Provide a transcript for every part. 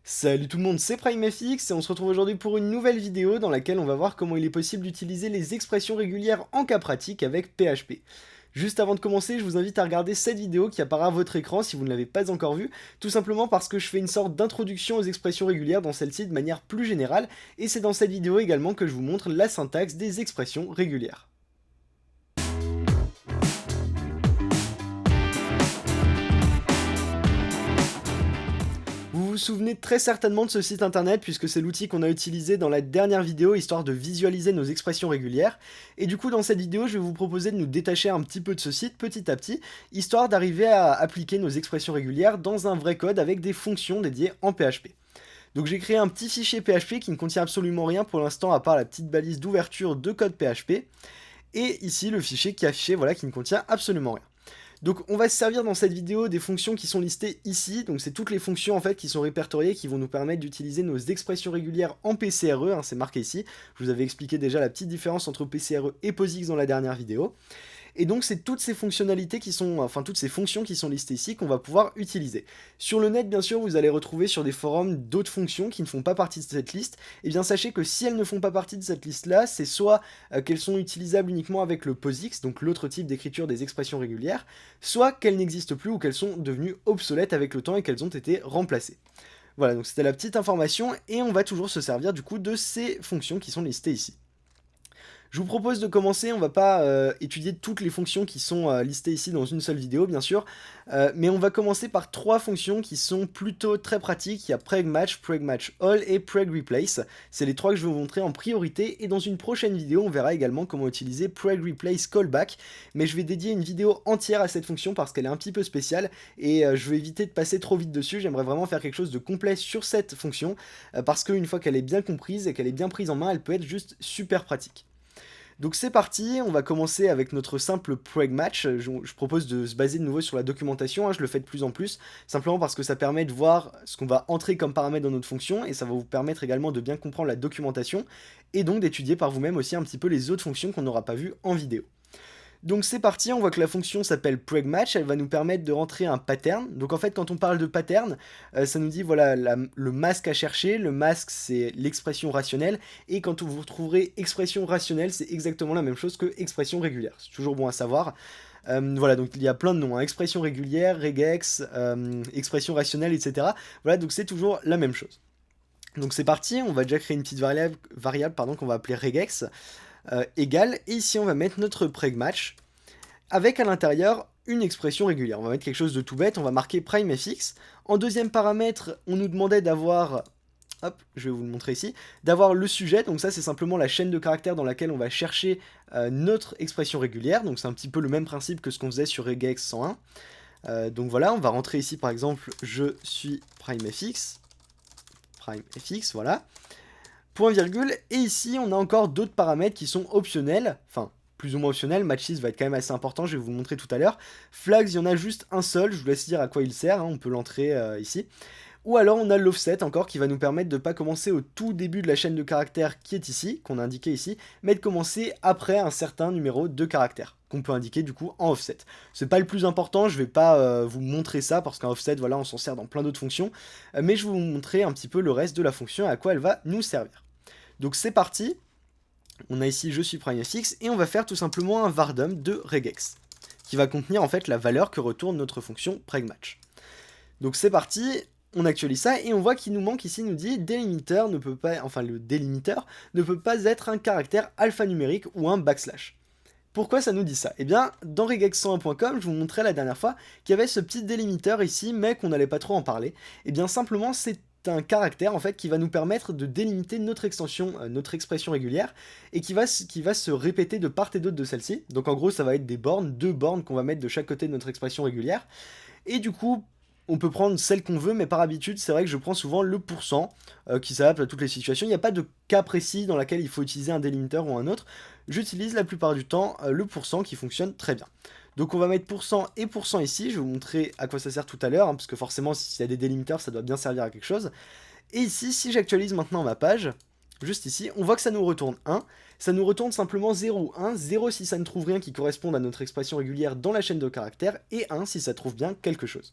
Salut tout le monde, c'est PrimeFX et on se retrouve aujourd'hui pour une nouvelle vidéo dans laquelle on va voir comment il est possible d'utiliser les expressions régulières en cas pratique avec PHP. Juste avant de commencer, je vous invite à regarder cette vidéo qui apparaît à votre écran si vous ne l'avez pas encore vue, tout simplement parce que je fais une sorte d'introduction aux expressions régulières dans celle-ci de manière plus générale, et c'est dans cette vidéo également que je vous montre la syntaxe des expressions régulières. Vous vous souvenez très certainement de ce site internet puisque c'est l'outil qu'on a utilisé dans la dernière vidéo histoire de visualiser nos expressions régulières. Et du coup dans cette vidéo je vais vous proposer de nous détacher un petit peu de ce site petit à petit, histoire d'arriver à appliquer nos expressions régulières dans un vrai code avec des fonctions dédiées en PHP. Donc j'ai créé un petit fichier PHP qui ne contient absolument rien pour l'instant à part la petite balise d'ouverture de code PHP. Et ici le fichier qui est affiché, voilà, qui ne contient absolument rien. Donc on va se servir dans cette vidéo des fonctions qui sont listées ici, donc c'est toutes les fonctions en fait qui sont répertoriées qui vont nous permettre d'utiliser nos expressions régulières en PCRE, hein, c'est marqué ici. Je vous avais expliqué déjà la petite différence entre PCRE et POSIX dans la dernière vidéo. Et donc c'est toutes ces fonctionnalités qui sont, enfin toutes ces fonctions qui sont listées ici qu'on va pouvoir utiliser. Sur le net bien sûr vous allez retrouver sur des forums d'autres fonctions qui ne font pas partie de cette liste. Et bien sachez que si elles ne font pas partie de cette liste là, c'est soit qu'elles sont utilisables uniquement avec le POSIX, donc l'autre type d'écriture des expressions régulières, soit qu'elles n'existent plus ou qu'elles sont devenues obsolètes avec le temps et qu'elles ont été remplacées. Voilà, donc c'était la petite information et on va toujours se servir du coup de ces fonctions qui sont listées ici. Je vous propose de commencer, on va pas étudier toutes les fonctions qui sont listées ici dans une seule vidéo bien sûr, mais on va commencer par trois fonctions qui sont plutôt très pratiques. Il y a PregMatch, PregMatchAll et PregReplace. C'est les trois que je vais vous montrer en priorité et dans une prochaine vidéo on verra également comment utiliser PregReplaceCallback, mais je vais dédier une vidéo entière à cette fonction parce qu'elle est un petit peu spéciale et je vais éviter de passer trop vite dessus. J'aimerais vraiment faire quelque chose de complet sur cette fonction parce qu'une fois qu'elle est bien comprise et qu'elle est bien prise en main, elle peut être juste super pratique. Donc c'est parti, on va commencer avec notre simple PregMatch. Je propose de se baser de nouveau sur la documentation, hein, je le fais de plus en plus, simplement parce que ça permet de voir ce qu'on va entrer comme paramètre dans notre fonction, et ça va vous permettre également de bien comprendre la documentation, et donc d'étudier par vous-même aussi un petit peu les autres fonctions qu'on n'aura pas vues en vidéo. Donc c'est parti, on voit que la fonction s'appelle PregMatch, elle va nous permettre de rentrer un pattern. Donc en fait quand on parle de pattern, ça nous dit voilà le masque à chercher, le masque c'est l'expression rationnelle, et quand vous retrouverez expression rationnelle, c'est exactement la même chose que expression régulière, c'est toujours bon à savoir. Voilà, donc il y a plein de noms, hein, expression régulière, regex, expression rationnelle, etc. Voilà, donc c'est toujours la même chose. Donc c'est parti, on va déjà créer une petite variable qu'on va appeler regex. Égale, et ici on va mettre notre PregMatch, avec à l'intérieur une expression régulière. On va mettre quelque chose de tout bête, on va marquer PrimeFX. En deuxième paramètre, on nous demandait d'avoir, hop, je vais vous le montrer ici, d'avoir le sujet, donc ça c'est simplement la chaîne de caractères dans laquelle on va chercher notre expression régulière, donc c'est un petit peu le même principe que ce qu'on faisait sur regex 101. Donc voilà, on va rentrer ici par exemple, je suis PrimeFX, voilà. Point virgule, et ici on a encore d'autres paramètres qui sont optionnels, enfin plus ou moins optionnels, matchList va être quand même assez important, je vais vous le montrer tout à l'heure. Flags, il y en a juste un seul, je vous laisse dire à quoi il sert, hein, on peut l'entrer ici. Ou alors on a l'offset encore qui va nous permettre de ne pas commencer au tout début de la chaîne de caractères qui est ici, qu'on a indiqué ici, mais de commencer après un certain numéro de caractères, qu'on peut indiquer du coup en offset. C'est pas le plus important, je vais pas vous montrer ça parce qu'un offset, voilà, on s'en sert dans plein d'autres fonctions, mais je vais vous montrer un petit peu le reste de la fonction et à quoi elle va nous servir. Donc c'est parti, on a ici je suis PrimeFX et on va faire tout simplement un vardum de regex qui va contenir en fait la valeur que retourne notre fonction PregMatch. Donc c'est parti, on actualise ça et on voit qu'il nous manque ici, il nous dit délimiter ne peut pas, enfin le délimiteur ne peut pas être un caractère alphanumérique ou un backslash. Pourquoi ça nous dit ça? Eh bien, dans regex101.com, je vous montrais la dernière fois qu'il y avait ce petit délimiteur ici, mais qu'on n'allait pas trop en parler. Eh bien, simplement, c'est un caractère en fait qui va nous permettre de délimiter notre extension, notre expression régulière, et qui va se répéter de part et d'autre de celle-ci. Donc en gros, ça va être des bornes, deux bornes qu'on va mettre de chaque côté de notre expression régulière. Et du coup, on peut prendre celle qu'on veut, mais par habitude, c'est vrai que je prends souvent le pourcent, qui s'adapte à toutes les situations. Il n'y a pas de cas précis dans lequel il faut utiliser un délimiteur ou un autre. J'utilise la plupart du temps le pourcent qui fonctionne très bien. Donc on va mettre pourcent et pourcent ici, je vais vous montrer à quoi ça sert tout à l'heure, hein, parce que forcément s'il y a des délimiteurs ça doit bien servir à quelque chose. Et ici, si j'actualise maintenant ma page, juste ici, on voit que ça nous retourne 1, ça nous retourne simplement 0 ou 1, 0 si ça ne trouve rien qui corresponde à notre expression régulière dans la chaîne de caractères, et 1 si ça trouve bien quelque chose.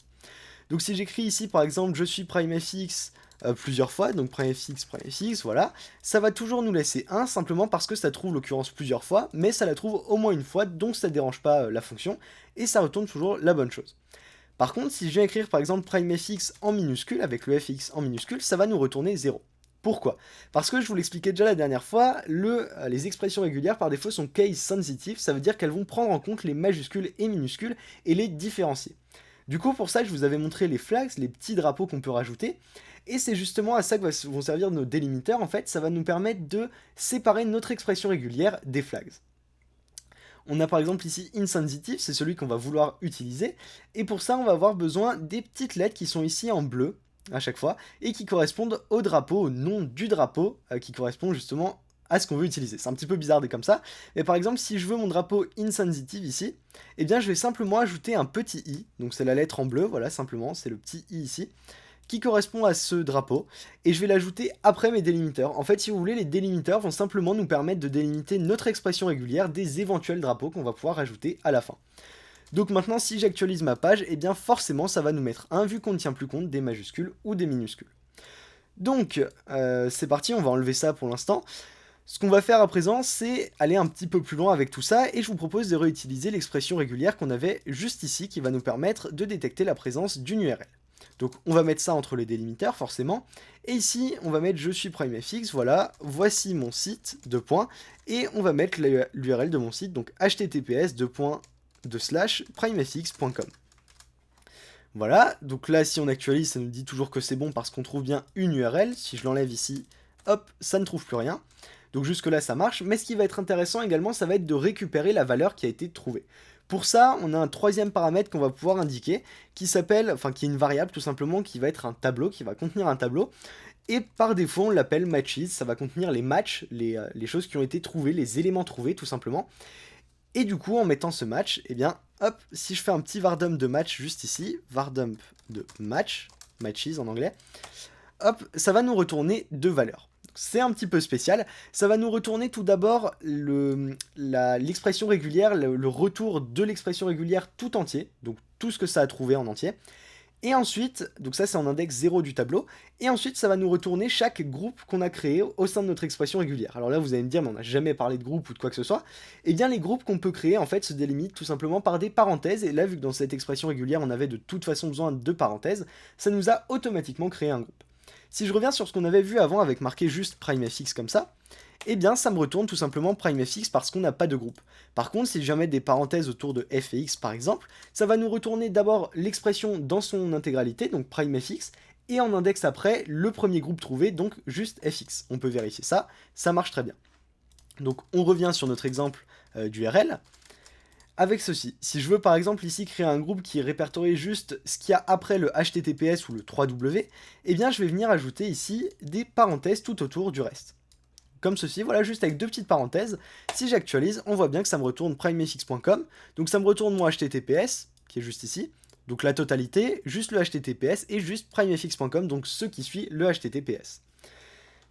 Donc si j'écris ici par exemple je suis PrimeFX plusieurs fois, donc prime_fx, voilà, ça va toujours nous laisser 1, simplement parce que ça trouve l'occurrence plusieurs fois, mais ça la trouve au moins une fois, donc ça ne dérange pas la fonction, et ça retourne toujours la bonne chose. Par contre, si je viens écrire par exemple prime_fx en minuscule, avec le fx en minuscule, ça va nous retourner 0. Pourquoi? Parce que je vous l'expliquais déjà la dernière fois, les expressions régulières par défaut sont case sensitive, ça veut dire qu'elles vont prendre en compte les majuscules et minuscules et les différencier. Du coup, pour ça, je vous avais montré les flags, les petits drapeaux qu'on peut rajouter, et c'est justement à ça que vont servir nos délimiteurs. En fait, ça va nous permettre de séparer notre expression régulière des flags. On a par exemple ici insensitive, c'est celui qu'on va vouloir utiliser, et pour ça, on va avoir besoin des petites lettres qui sont ici en bleu, à chaque fois, et qui correspondent au drapeau, au nom du drapeau, qui correspond justement à ce qu'on veut utiliser. C'est un petit peu bizarre dit comme ça, mais par exemple, si je veux mon drapeau insensitive ici, eh bien je vais simplement ajouter un petit i, donc c'est la lettre en bleu, voilà, simplement, c'est le petit i ici, qui correspond à ce drapeau, et je vais l'ajouter après mes délimiteurs. En fait, si vous voulez, les délimiteurs vont simplement nous permettre de délimiter notre expression régulière des éventuels drapeaux qu'on va pouvoir ajouter à la fin. Donc maintenant, si j'actualise ma page, eh bien forcément, ça va nous mettre 1 vu qu'on ne tient plus compte des majuscules ou des minuscules. Donc, c'est parti, on va enlever ça pour l'instant. Ce qu'on va faire à présent, c'est aller un petit peu plus loin avec tout ça, et je vous propose de réutiliser l'expression régulière qu'on avait juste ici, qui va nous permettre de détecter la présence d'une URL. Donc on va mettre ça entre les délimiteurs, forcément, et ici, on va mettre je suis prime_fx, voilà, voici mon site, et on va mettre l'URL de mon site, donc https://primefx.com. Voilà, donc là, si on actualise, ça nous dit toujours que c'est bon parce qu'on trouve bien une URL. Si je l'enlève ici, hop, ça ne trouve plus rien. Donc jusque là, ça marche. Mais ce qui va être intéressant également, ça va être de récupérer la valeur qui a été trouvée. Pour ça, on a un troisième paramètre qu'on va pouvoir indiquer, qui s'appelle, enfin qui est une variable tout simplement, qui va être un tableau, qui va contenir un tableau. Et par défaut, on l'appelle matches, ça va contenir les matchs, les choses qui ont été trouvées, les éléments trouvés tout simplement. Et du coup, en mettant ce match, eh bien, hop, si je fais un petit vardump de match juste ici, vardump de match, matches en anglais, hop, ça va nous retourner deux valeurs. C'est un petit peu spécial, ça va nous retourner tout d'abord l'expression régulière, le retour de l'expression régulière tout entier, donc tout ce que ça a trouvé en entier. Et ensuite, donc ça c'est en index 0 du tableau, et ensuite ça va nous retourner chaque groupe qu'on a créé au sein de notre expression régulière. Alors là vous allez me dire, mais on n'a jamais parlé de groupe ou de quoi que ce soit. Eh bien les groupes qu'on peut créer en fait se délimitent tout simplement par des parenthèses, et là vu que dans cette expression régulière on avait de toute façon besoin de parenthèses, ça nous a automatiquement créé un groupe. Si je reviens sur ce qu'on avait vu avant avec marqué juste primefx comme ça, eh bien ça me retourne tout simplement primefx parce qu'on n'a pas de groupe. Par contre, si je viens mettre des parenthèses autour de f et x par exemple, ça va nous retourner d'abord l'expression dans son intégralité, donc primefx, et en index après, le premier groupe trouvé, donc juste fx. On peut vérifier ça, ça marche très bien. Donc on revient sur notre exemple d'URL, avec ceci. Si je veux par exemple ici créer un groupe qui répertorie juste ce qu'il y a après le HTTPS ou le 3W, eh bien je vais venir ajouter ici des parenthèses tout autour du reste. Comme ceci, voilà, juste avec deux petites parenthèses. Si j'actualise, on voit bien que ça me retourne primefx.com, donc ça me retourne mon HTTPS, qui est juste ici, donc la totalité, juste le HTTPS, et juste primefx.com, donc ce qui suit le HTTPS.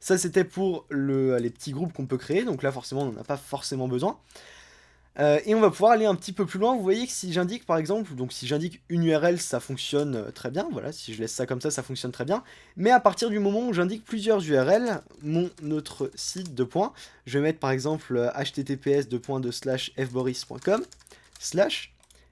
Ça c'était pour les petits groupes qu'on peut créer, donc là forcément on n'en a pas forcément besoin. Et on va pouvoir aller un petit peu plus loin. Vous voyez que si j'indique par exemple, donc si j'indique une URL, ça fonctionne très bien, voilà, si je laisse ça comme ça fonctionne très bien. Mais à partir du moment où j'indique plusieurs URL, notre site de points, je vais mettre par exemple https://fboris.com,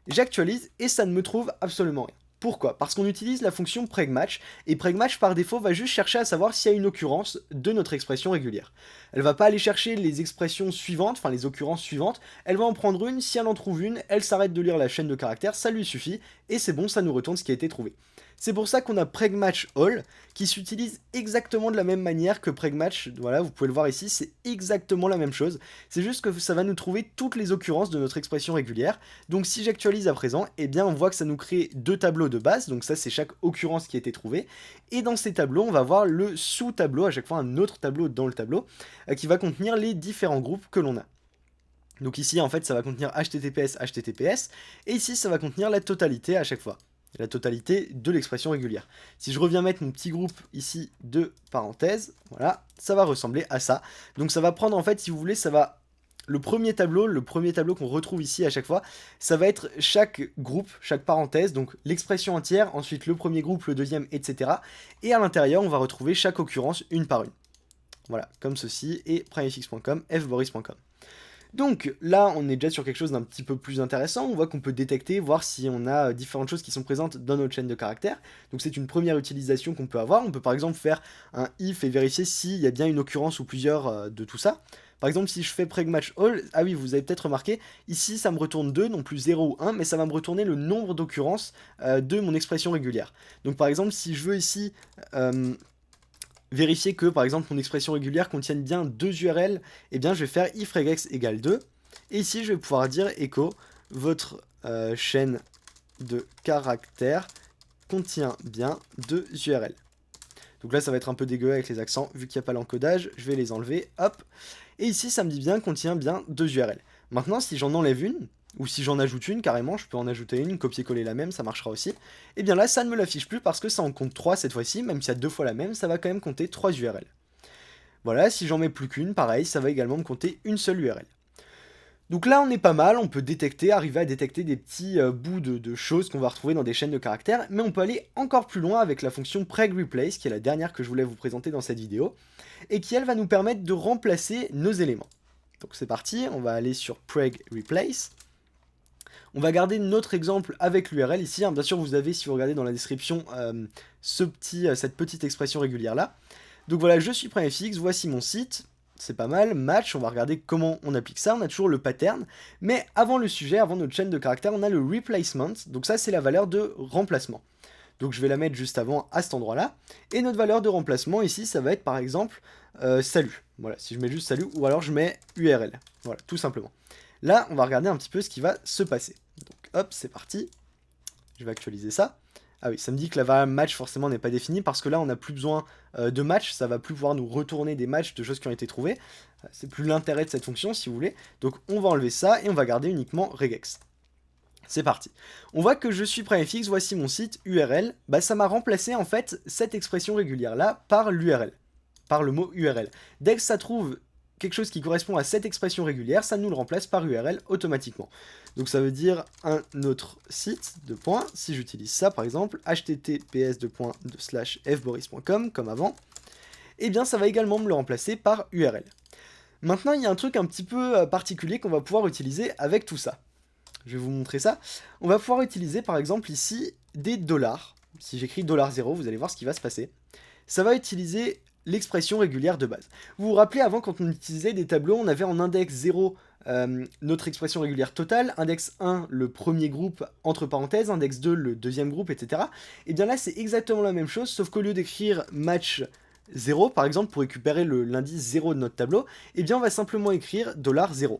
j'actualise et ça ne me trouve absolument rien. Pourquoi? Parce qu'on utilise la fonction pregmatch, et pregmatch par défaut va juste chercher à savoir s'il y a une occurrence de notre expression régulière. Elle va pas aller chercher les expressions suivantes, enfin les occurrences suivantes, elle va en prendre une, si elle en trouve une, elle s'arrête de lire la chaîne de caractères, ça lui suffit, et c'est bon, ça nous retourne ce qui a été trouvé. C'est pour ça qu'on a pregmatch all, qui s'utilise exactement de la même manière que pregmatch, voilà, vous pouvez le voir ici, c'est exactement la même chose, c'est juste que ça va nous trouver toutes les occurrences de notre expression régulière, donc si j'actualise à présent, eh bien on voit que ça nous crée deux tableaux de base, donc ça c'est chaque occurrence qui a été trouvée, et dans ces tableaux, on va voir le sous-tableau, à chaque fois un autre tableau dans le tableau, qui va contenir les différents groupes que l'on a. Donc ici, en fait, ça va contenir HTTPS, HTTPS, et ici, ça va contenir la totalité à chaque fois. La totalité de l'expression régulière. Si je reviens mettre mon petit groupe ici de parenthèses, voilà, ça va ressembler à ça. Donc ça va prendre, en fait, si vous voulez, ça va le premier tableau qu'on retrouve ici à chaque fois, ça va être chaque groupe, chaque parenthèse, donc l'expression entière, ensuite le premier groupe, le deuxième, etc. Et à l'intérieur, on va retrouver chaque occurrence une par une. Voilà, comme ceci, et primefx.com, fboris.com. Donc là, on est déjà sur quelque chose d'un petit peu plus intéressant. On voit qu'on peut détecter, voir si on a différentes choses qui sont présentes dans notre chaîne de caractères. Donc c'est une première utilisation qu'on peut avoir. On peut par exemple faire un if et vérifier s'il y a bien une occurrence ou plusieurs de tout ça. Par exemple, si je fais preg match all, ah oui, vous avez peut-être remarqué, ici ça me retourne 2, non plus 0 ou 1, mais ça va me retourner le nombre d'occurrences de mon expression régulière. Donc par exemple, si je veux ici vérifier que, par exemple, mon expression régulière contienne bien 2 URL, eh bien, je vais faire if regex égale 2. Et ici, je vais pouvoir dire echo, votre chaîne de caractères contient bien 2 URL. Donc là, ça va être un peu dégueu avec les accents, vu qu'il n'y a pas l'encodage, je vais les enlever, hop. Et ici, ça me dit bien contient bien 2 URL. Maintenant, si j'en enlève une, ou si j'en ajoute une carrément, je peux en ajouter une, copier-coller la même, ça marchera aussi, et bien là ça ne me l'affiche plus parce que ça en compte 3 cette fois-ci, même s'il y a 2 fois la même, ça va quand même compter 3 URL. Voilà, si j'en mets plus qu'une, pareil, ça va également me compter une seule URL. Donc là on est pas mal, on peut détecter, arriver à détecter des petits bouts de choses qu'on va retrouver dans des chaînes de caractères, mais on peut aller encore plus loin avec la fonction preg_replace, qui est la dernière que je voulais vous présenter dans cette vidéo, et qui elle va nous permettre de remplacer nos éléments. Donc c'est parti, on va aller sur preg_replace. On va garder notre exemple avec l'URL ici. Bien sûr, vous avez, si vous regardez dans la description, cette petite expression régulière là. Donc voilà, je suis primefx, voici mon site. C'est pas mal, match, on va regarder comment on applique ça. On a toujours le pattern. Mais avant le sujet, avant notre chaîne de caractères, on a le replacement. Donc ça, c'est la valeur de remplacement. Donc je vais la mettre juste avant à cet endroit-là. Et notre valeur de remplacement ici, ça va être par exemple salut. Voilà, si je mets juste salut, ou alors je mets URL. Voilà, tout simplement. Là, on va regarder un petit peu ce qui va se passer. Donc hop, c'est parti. Je vais actualiser ça. Ah oui, ça me dit que la variable match forcément n'est pas définie parce que là, on n'a plus besoin de match. Ça va plus pouvoir nous retourner des matchs de choses qui ont été trouvées. C'est plus l'intérêt de cette fonction, si vous voulez. Donc on va enlever ça et on va garder uniquement regex. C'est parti. On voit que je suis primefx, voici mon site URL. Bah, ça m'a remplacé en fait cette expression régulière là par l'URL, par le mot URL. Dès que ça trouve quelque chose qui correspond à cette expression régulière, ça nous le remplace par URL automatiquement. Donc ça veut dire un autre site, si j'utilise ça par exemple, https://fboris.com comme avant, et bien ça va également me le remplacer par URL. Maintenant il y a un truc un petit peu particulier qu'on va pouvoir utiliser avec tout ça. Je vais vous montrer ça. On va pouvoir utiliser par exemple ici des dollars. Si j'écris $0, vous allez voir ce qui va se passer. Ça va utiliser l'expression régulière de base. Vous vous rappelez, avant, quand on utilisait des tableaux, on avait en index 0 notre expression régulière totale, index 1 le premier groupe entre parenthèses, index 2 le deuxième groupe, etc. Et bien là, c'est exactement la même chose, sauf qu'au lieu d'écrire match 0, par exemple, pour récupérer l'indice 0 de notre tableau, et bien on va simplement écrire $0.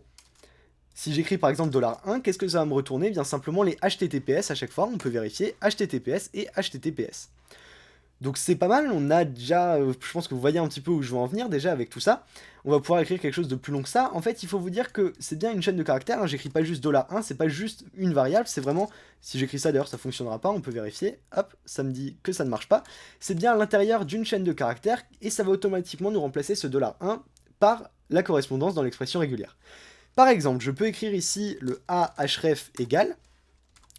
Si j'écris par exemple $1, qu'est-ce que ça va me retourner? Bien simplement les HTTPS à chaque fois, on peut vérifier HTTPS et HTTPS. Donc c'est pas mal, on a déjà, je pense que vous voyez un petit peu où je veux en venir déjà avec tout ça. On va pouvoir écrire quelque chose de plus long que ça. En fait, il faut vous dire que c'est bien une chaîne de caractères, hein. J'écris pas juste $1, c'est pas juste une variable, c'est vraiment, si j'écris ça d'ailleurs ça fonctionnera pas, on peut vérifier, hop, ça me dit que ça ne marche pas. C'est bien à l'intérieur d'une chaîne de caractères et ça va automatiquement nous remplacer ce $1 par la correspondance dans l'expression régulière. Par exemple, je peux écrire ici le a href égale,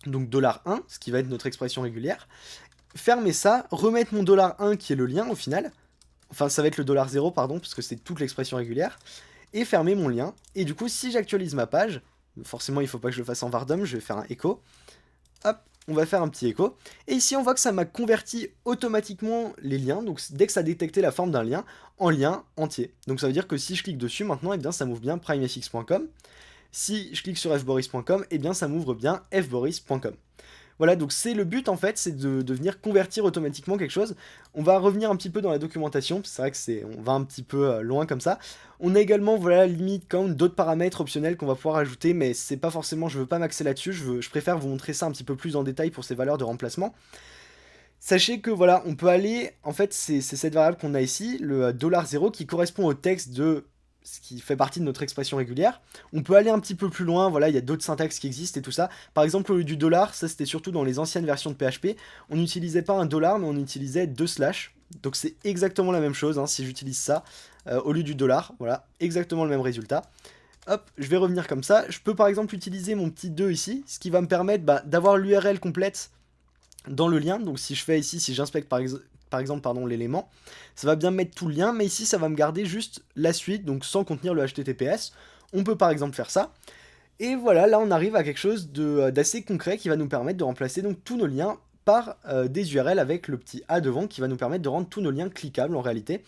donc $1, ce qui va être notre expression régulière, fermer ça, remettre mon $1 qui est le lien au final, enfin ça va être le $0 pardon, parce que c'est toute l'expression régulière, et fermer mon lien, et du coup si j'actualise ma page, forcément il faut pas que je le fasse en vardom, je vais faire un echo, hop, on va faire un petit echo, et ici on voit que ça m'a converti automatiquement les liens, donc dès que ça a détecté la forme d'un lien, en lien entier. Donc ça veut dire que si je clique dessus maintenant, et bien ça m'ouvre bien primefx.com, si je clique sur fboris.com, et bien ça m'ouvre bien fboris.com. Voilà, donc c'est le but en fait, c'est de venir convertir automatiquement quelque chose. On va revenir un petit peu dans la documentation, c'est vrai que on va un petit peu loin comme ça. On a également, voilà, limite quand même d'autres paramètres optionnels qu'on va pouvoir ajouter, mais c'est pas forcément, je veux pas m'axer là-dessus, je préfère vous montrer ça un petit peu plus en détail pour ces valeurs de remplacement. Sachez que voilà, on peut aller, en fait c'est cette variable qu'on a ici, le $0 qui correspond au texte de ce qui fait partie de notre expression régulière. On peut aller un petit peu plus loin, voilà, il y a d'autres syntaxes qui existent et tout ça. Par exemple, au lieu du $, ça c'était surtout dans les anciennes versions de PHP, on n'utilisait pas un $, mais on utilisait 2 slash. Donc c'est exactement la même chose, hein, si j'utilise ça, au lieu du $, voilà, exactement le même résultat. hop, je vais revenir comme ça. Je peux par exemple utiliser mon petit 2 ici, ce qui va me permettre d'avoir l'URL complète dans le lien. Donc si je fais ici, si j'inspecte par exemple l'élément, ça va bien mettre tout le lien, mais ici ça va me garder juste la suite, donc sans contenir le HTTPS. On peut par exemple faire ça. Et voilà, là on arrive à quelque chose d'assez concret qui va nous permettre de remplacer donc tous nos liens par des URL avec le petit A devant qui va nous permettre de rendre tous nos liens cliquables en réalité.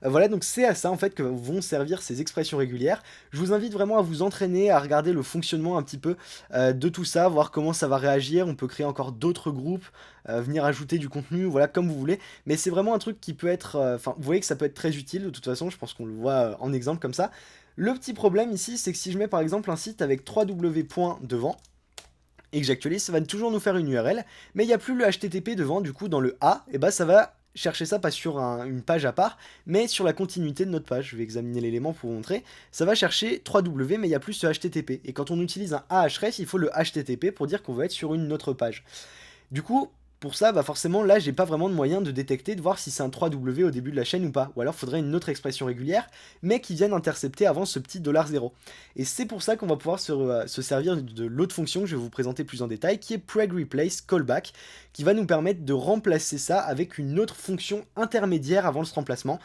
Voilà, donc c'est à ça en fait que vont servir ces expressions régulières. Je vous invite vraiment à vous entraîner, à regarder le fonctionnement un petit peu de tout ça, voir comment ça va réagir. On peut créer encore d'autres groupes, venir ajouter du contenu, voilà, comme vous voulez. Mais c'est vraiment un truc qui peut être... Enfin, vous voyez que ça peut être très utile de toute façon, je pense qu'on le voit en exemple comme ça. Le petit problème ici, c'est que si je mets par exemple un site avec 3W points devant, et que j'actualise, ça va toujours nous faire une URL, mais il n'y a plus le HTTP devant, du coup dans le A, et bah ça va chercher ça pas sur une page à part, mais sur la continuité de notre page. Je vais examiner l'élément pour vous montrer. Ça va chercher 3W, mais il n'y a plus ce HTTP. Et quand on utilise un Ahref, il faut le HTTP pour dire qu'on veut être sur une autre page. Du coup, pour ça, bah forcément, là, j'ai pas vraiment de moyen de détecter, de voir si c'est un 3W au début de la chaîne ou pas. Ou alors, il faudrait une autre expression régulière, mais qui vienne intercepter avant ce petit $0. Et c'est pour ça qu'on va pouvoir se servir de l'autre fonction que je vais vous présenter plus en détail, qui est PregReplace Callback, qui va nous permettre de remplacer ça avec une autre fonction intermédiaire avant ce remplacement.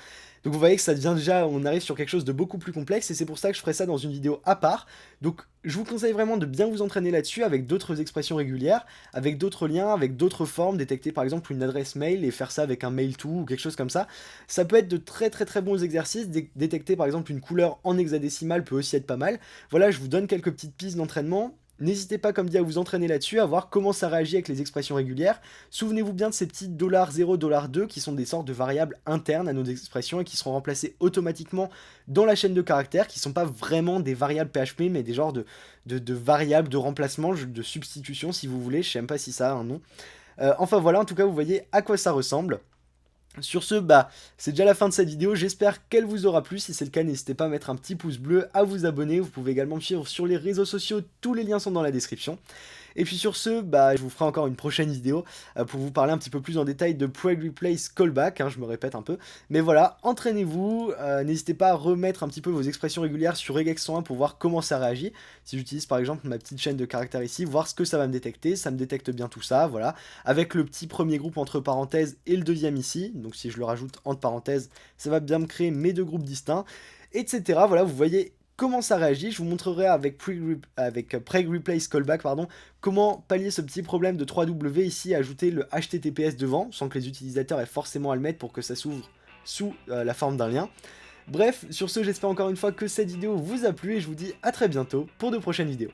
Donc vous voyez que ça devient déjà, on arrive sur quelque chose de beaucoup plus complexe, et c'est pour ça que je ferai ça dans une vidéo à part. Donc je vous conseille vraiment de bien vous entraîner là-dessus avec d'autres expressions régulières, avec d'autres liens, avec d'autres formes, détecter par exemple une adresse mail et faire ça avec un mail to ou quelque chose comme ça. Ça peut être de très bons exercices, détecter par exemple une couleur en hexadécimal peut aussi être pas mal. Voilà, je vous donne quelques petites pistes d'entraînement. N'hésitez pas, comme dit, à vous entraîner là-dessus, à voir comment ça réagit avec les expressions régulières. Souvenez-vous bien de ces petits $0, $2 qui sont des sortes de variables internes à nos expressions et qui seront remplacées automatiquement dans la chaîne de caractères, qui ne sont pas vraiment des variables PHP, mais des genres de variables de remplacement, de substitution si vous voulez, je sais même pas si ça a un nom. Enfin voilà, en tout cas vous voyez à quoi ça ressemble. Sur ce, bah, c'est déjà la fin de cette vidéo, j'espère qu'elle vous aura plu. Si c'est le cas, n'hésitez pas à mettre un petit pouce bleu, à vous abonner. Vous pouvez également me suivre sur les réseaux sociaux, tous les liens sont dans la description. Et puis sur ce, bah, je vous ferai encore une prochaine vidéo pour vous parler un petit peu plus en détail de PregReplace Callback, hein, je me répète un peu. Mais voilà, entraînez-vous, n'hésitez pas à remettre un petit peu vos expressions régulières sur regex 101 pour voir comment ça réagit. Si j'utilise par exemple ma petite chaîne de caractères ici, voir ce que ça va me détecter, ça me détecte bien tout ça, voilà. Avec le petit premier groupe entre parenthèses et le deuxième ici, donc si je le rajoute entre parenthèses, ça va bien me créer mes deux groupes distincts, etc. Voilà, vous voyez comment ça réagit. Je vous montrerai avec PregReplace Callback, comment pallier ce petit problème de 3W ici, ajouter le HTTPS devant, sans que les utilisateurs aient forcément à le mettre pour que ça s'ouvre sous la forme d'un lien. Bref, sur ce, j'espère encore une fois que cette vidéo vous a plu et je vous dis à très bientôt pour de prochaines vidéos.